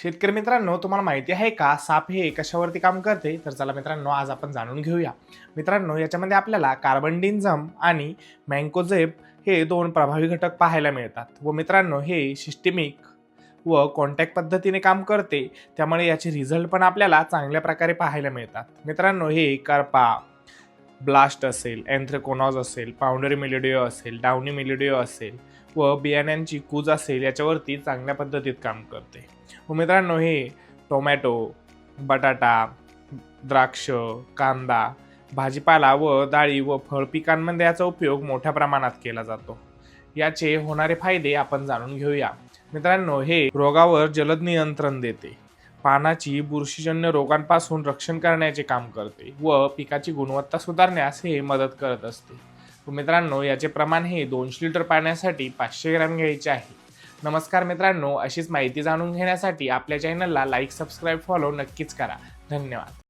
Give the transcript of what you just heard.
शेतकरी मित्रांनो, तुम्हाला माहिती आहे का साप हे कशावरती काम करते? तर चला मित्रांनो, आज आपण जाणून घेऊया. मित्रांनो, याच्यामध्ये आपल्याला कार्बनडिझम आणि मॅन्कोजेब हे दोन प्रभावी घटक पाहायला मिळतात व मित्रांनो हे सिस्टेमिक व कॉन्टॅक्ट पद्धतीने काम करते, त्यामुळे याचे रिझल्ट पण आपल्याला चांगल्या प्रकारे पाहायला मिळतात. मित्रांनो, हे करपा ब्लास्ट असेल, एन्थ्रेकोनॉज असेल, पावडरी मिलिडिओ असेल, डाउनी मिलिडिओ असेल व बियाण्यांची कूज असेल याच्यावरती चांगल्या पद्धतीत काम करते. व मित्रांनो हे टोमॅटो, बटाटा, द्राक्ष, कांदा, भाजीपाला व डाळी व फळ पिकांमध्ये याचा उपयोग मोठ्या प्रमाणात केला जातो. याचे होणारे फायदे आपण जाणून घेऊया. मित्रांनो, हे रोगावर जलद नियंत्रण देते, पानाची बुरशीजन्य रोगांपासून रक्षण करण्याचे काम करते व पिकाची गुणवत्ता सुधारण्यास हे मदत करत असते. मित्रांनो, याचे प्रमाण हे 200 लिटर पाण्यासाठी 500 ग्रॅम घ्यायचे आहे. नमस्कार मित्रांनो, अशीच माहिती जाणून घेण्यासाठी आपल्या चॅनलला लाईक, सबस्क्राईब, फॉलो नक्कीच करा. धन्यवाद.